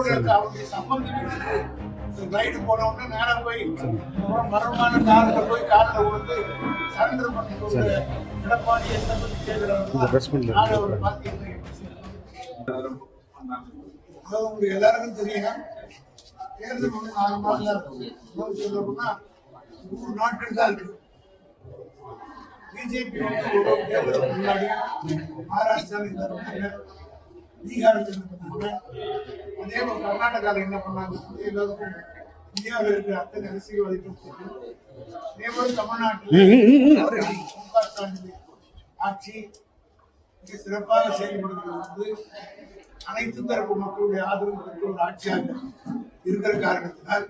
ஒருவருக்கு அவருடைய சம்பந்தம் ரைடு போன உடனே நேரா போய் மரணமான காரில் போய் காரில் வந்து சரண்டர் பண்ணி கொண்டு எடப்பாடி என்ன பற்றி கேட்கிறாங்க ஒரு பார்த்தீங்கன்னா உங்களுக்கு எல்லாருக்கும் தெரியும். தேர்தல் வந்து 4 மாதம் தான் இருக்கும். சொல்லணும்னா 100 நாட்கள் தான் இருக்கு. பிஜேபி வந்து ஒரு தேர்தலுக்கு முன்னாடி மகாராஷ்டிராவில் என்ன பண்ணாங்க, பீகாரில் என்ன பண்ணாங்க, அதே போல கர்நாடகாவில் என்ன பண்ணாங்க, எல்லாருக்கும் இந்தியாவில் இருக்கிற அத்தனை அரசியல்வாதிகள் அதே போல தமிழ்நாட்டில் ஆட்சி மிக சிறப்பாக செயல்படுகிறது வந்து அனைத்து தரப்பு மக்களுடைய ஆதரவு பெற்ற ஒரு ஆட்சியாக இருக்கிற காரணத்தினால்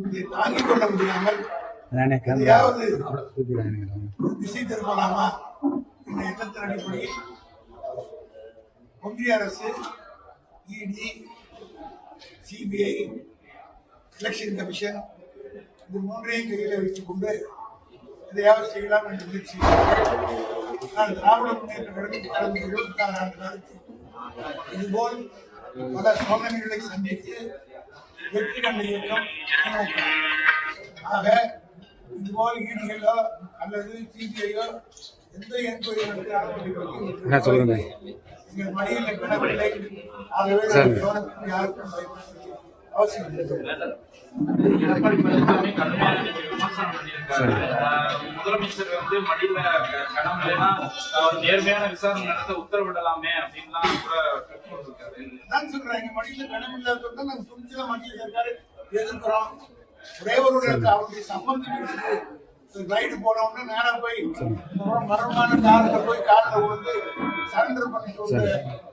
இதை தாங்கிக் கொள்ள முடியாமல் எதையாவது திசை திருப்பலாமா என்ற எண்ணத்தின் அடிப்படையில் ஒன்றிய அரசு, இடி, சிபிஐ, எலெக்ஷன் கமிஷன் இது மூன்றையும் கையில் வைத்துக் கொண்டு எதையாவது செய்யலாம் என்ற முயற்சி. நான் திராவிட முன்னேற்ற கழகம் கடந்த 26 ஆண்டு காலத்தில் இதுபோல் பல சோதனைகளை சந்தித்து வெற்றி கண்ட இயக்கம் திமுக. ஆக இதுபோல் ஈடிகளோ அல்லது சிபிஐயோ எந்த என்கொயரி நடத்த எங்கள் மடியில் கிடவில்லை. ஆகவே யாருக்கும் அவசியம் இல்லை. முதலமைச்சர் வந்து மடியில கடன் இல்லைன்னா நேர்மையான விசாரணை நடத்த உத்தரவிடலாமே அப்படின்லாம் நான் சொல்றேன். எங்க மடியில கடன் இல்லாத நாங்க துணிச்சல மத்திய சர்க்காரு எதிர்க்கிறோம். ஒரே ஒரு அவருடைய சம்பந்தம் ரைடு போன உடனே நேரா போய் மரணமான காரில் போய் காரில் வந்து சரண்டர் பண்ணி கொண்டு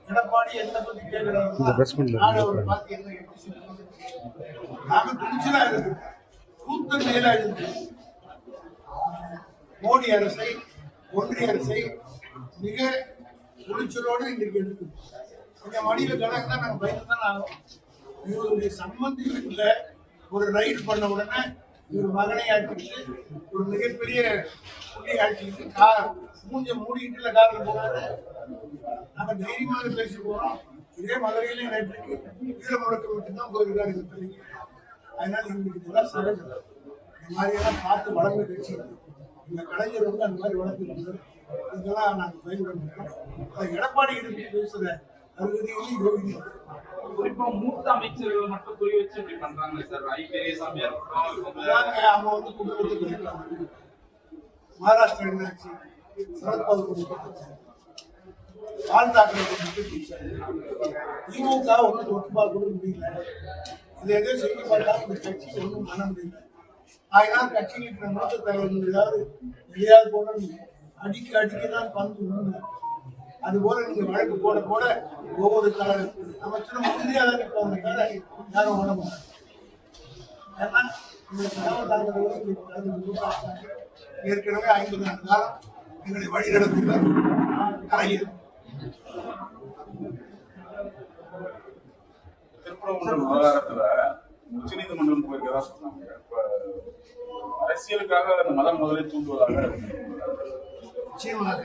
எடப்பாடி என்ன பத்தி கேட்கிறாங்க ஒரு பார்த்து என்ன எப்படி சொல்லுவாங்க. நாம துணிச்சலா இருக்கு, கூத்த மேலா இருக்கு. மோடி அரசை, ஒன்றிய அரசை மிக துணிச்சலோடு இன்றைக்கு இருக்கு. இந்த மடியில கணக்கு தான் நாங்கள் பயந்து தான் ஆகும். இவருடைய சம்பந்தி வீட்டில் ஒரு ரைடு பண்ண உடனே இவர் மகனை ஆட்சிட்டு ஒரு மிகப்பெரிய புள்ளி ஆட்சிட்டு மூஞ்ச மூடிக்கிட்டு காரில் போனாரு. நாங்க தைரியமாக பேசி போறோம். இதே மதுரையிலேயே நேற்றுக்கு வீர முழக்கம் விட்டுதான் போயிருக்காரு இந்த பள்ளி. அதனால இன்னைக்கு இதெல்லாம் சகஜம். இந்த மாதிரியெல்லாம் பார்த்து வளர்ந்த கட்சி இந்த கலைஞர் வந்து அந்த மாதிரி வளர்த்துருக்காரு. இதெல்லாம் நாங்கள் பயன்பட மாட்டோம். எடப்பாடி கிட்ட பேசுற அருகதையும் யோகி குறிப்பா மூத்த அமைச்சர்கள் மட்டும் குறி வச்சு இப்படி பண்றாங்க சார். பெரியசாமி அவங்க வந்து குடும்பத்துக்கு இருக்காங்க. மகாராஷ்டிரா என்னாச்சு, சரத்பவார் குடும்பத்தை ஆள் தாக்கலை திமுக ஒன்றும் தொட்டுப்பா கூட முடியல. இது எதோ செய்ய பார்த்தாலும் இந்த கட்சி ஒன்றும் பண்ண முடியல. அதனால் கட்சியில் இருக்கிற மூத்த தலைவர்கள் ஏதாவது எதையாவது போட அடிக்கதான் பங்கு உண்டு. அதுபோல நீங்க வழக்கு போட போட ஒவ்வொரு அமைச்சரும் உறுதியாக நிற்பாங்க. யாரும் உணவு ஏன்னா இந்த ஏற்கனவே 50 ஆண்டு காலம் எங்களை வழி நடத்துகிறார் கலைஞர். திருப்பரங்குன்றம் விவகாரத்துல உச்ச நீதிமன்றம் போயிருக்கதா சொன்னாங்க. இப்ப அரசியலுக்காக அந்த மதம் முதலே தூண்டுவதாக நிச்சயமாக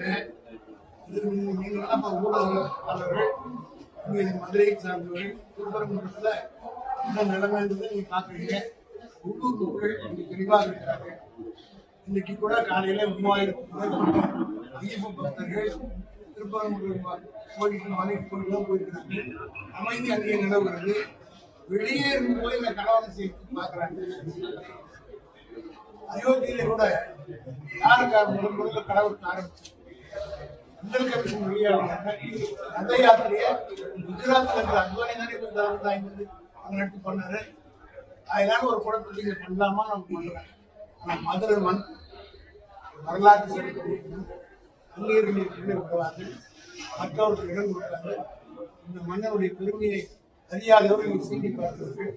நீங்கள்லாம் ஊடகங்கள் மதுரையை சார்ந்தவர்கள் திருப்பரங்குன்றத்துல என்ன நிலைமைன்றது நீங்க பாக்குறீங்க. உள்ளூர் மக்கள் இன்னைக்கு தெளிவாக இருக்கிறாங்க. இன்னைக்கு கூட காலையில 3000 ஐயப்ப பக்தர்கள் திருப்பரங்குன்றம் கோயிலுக்கு மலைக்கு கோயிலாம் போயிருக்கிறாங்க. அமைதி அங்கே நிலவுகிறது. வெளியே இருந்து போய் இந்த கலவரம் செய்ய பாக்குறாங்க. அயோத்தியில கூட யாருக்காக முதல்ல கலவரத்தை ஆரம்பிச்சு முதல் கமிஷன் வழியாக அந்த யாத்திரையை குஜராத்ல இருக்கிற அத்வானி தானே வந்து அங்க நடத்தி பண்ணாரு. அதனால ஒரு குழப்பத்தை இங்க பண்ணலாமா நம்ம பண்றேன். ஆனா மதுரை மண் வரலாற்று அந்நியர்களுக்கு விடுவாங்க, மற்றவர்களுக்கு இடம் கொடுத்தாங்க. இந்த மன்னருடைய பெருமையை அறியாதவர்கள் சீண்டி பார்க்கிறார்கள்.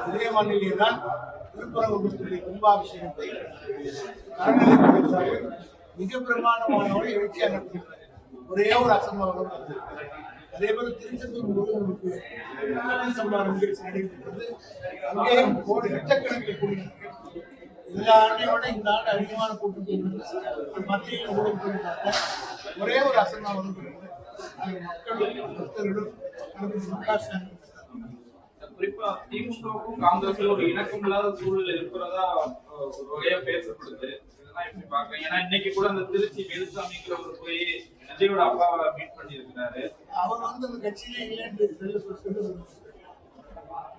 இதே மண்ணிலே தான் திருப்பரங்குன்றத்துடைய கும்பாபிஷேகத்தை அறநிலையத்துறை மிக பிரமாண்டமானவரை எழுச்சியாக நடத்தினார். ஒரே ஒரு அசம்பாவிதம். அதே போல திருச்செந்தூர் முருகனுக்கு சம்பாரம் நிகழ்ச்சி நடைபெற்றது. அங்கேயும் கோடி லட்சக்கணக்கில் கூடினார்கள். எல்லா ஆண்டையோட இந்த ஆண்டு அதிகமான கூட்டம் மத்தியில் ஊழல் பார்த்த ஒரே ஒரு அசம்பாவிதம் மக்களும் பக்தர்களும் திமுகவுக்கும் காங்கிரஸும் ஒரு இணக்கம் இல்லாத சூழல் இருக்கிறதா ஒரு வகையா பேசப்படுது. இதெல்லாம் எப்படி பாக்குறீங்க? ஏன்னா இன்னைக்கு கூட அந்த திருச்சி வேலுசாமிங்கிறவர் போய் விஜயோட அப்பாவை மீட் பண்ணி இருக்கிறாரு. அவர் வந்து அந்த கட்சியிலே இல்லைன்னு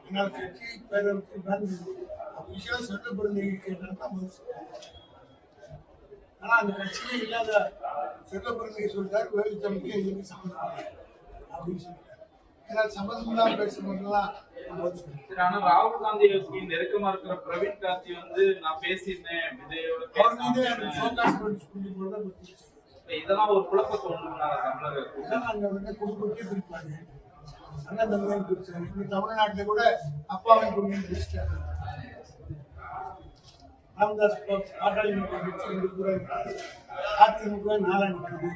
என்னால் கட்சி அபிஷியல் சொல்லப்படுறீங்க கேட்டால் ஆனா அந்த கட்சியிலே இல்லாத சொல்லப்படுறீங்க சொல்லிட்டாரு. வேலுசாமிக்கு எங்களுக்கு சம்மந்தம் இல்லை அப்படின்னு சொல்லிட்டாரு. ஏன்னா சம்மந்தம் தான் பேசுறதுலாம் ஆனா ராகுல் காந்தி நெருக்கமா இருக்கிற பிரவீன் காந்தி வந்து நான் பேசியிருந்தேன் விஜயோட, இதெல்லாம் ஒரு குழப்பத்தை உண்டு பண்ணாத தமிழர்கள். குடும்பத்தையே பிரிப்பாங்க. அண்ணன் தந்தையும் பிரிச்சாங்க. இந்த தமிழ்நாட்டுல கூட அப்பாவின் குடும்பம் பிரிச்சிட்டாங்க. ராமதாஸ் பாட்டாளி மக்கள் கட்சி அதிமுக 4 நிற்குது.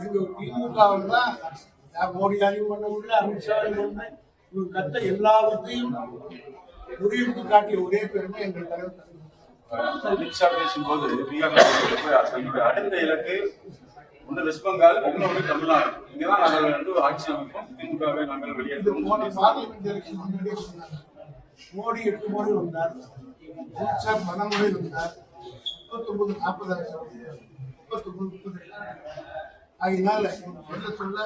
எங்க திமுகவில் தான் மோடியாலையும் பண்ண முடியல, அமித்ஷாவையும் பண்ண இவங்க கத்த எல்லாவற்றையும் முறியடித்து காட்டிய ஒரே பெருமை எங்கள் தலைவர். நிக்ஷா பேசும்போது அடுத்த இலக்கு ஒன்று வெஸ்ட் பெங்கால், இன்னொன்று தமிழ்நாடு. இங்கதான் நாங்கள் வந்து ஆட்சி அமைப்போம், திமுகவை நாங்கள் வெளியேற்றோம். போன பார்லிமெண்ட் எலெக்ஷன் முன்னாடியே சொன்னாங்க. மோடி 8 முறை வந்தார், அமித்ஷா 10 முறை வந்தார். 39 40 அதனால சொல்ல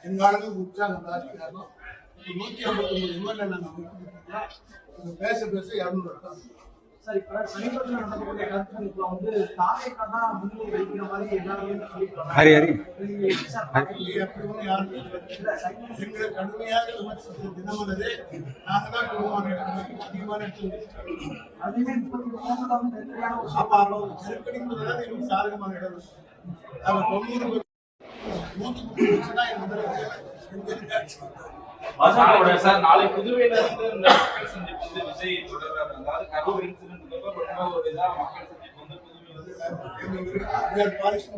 எங்க ஆளுங்களுக்கு உற்சாகம் ஜாஸ்தியாகும். 159 எம்எல்ஏ நாங்கள் பேச 200 சார், இப்ப சமீபத்தில் நடந்தக்கூடிய கருத்து வந்து தாவேக்கா தான் முன்னிலை வைக்கிற மாதிரி எல்லாருமே சொல்லியிருக்காங்க. அப்படி ஒன்றும் யாரும் எங்களை கடுமையாக விமர்சித்த தினமானது நாங்கள் தான் அதிகமான அதுவே அப்ப அவங்க நெருக்கடிங்கிறதால எங்களுக்கு சாதகமான இடம். அவங்க 90 100 வச்சுதான் எங்க சார் நாளை புதுவையில இருந்து இந்த மக்கள் சந்திப்பு வந்து விஜய் தொடர்றாரு. அதாவது கரூர் இன்சிடென்ட் ரொம்ப ஒரு இதா மக்கள் சந்திப்பு வந்து புதுவையில பாலிசி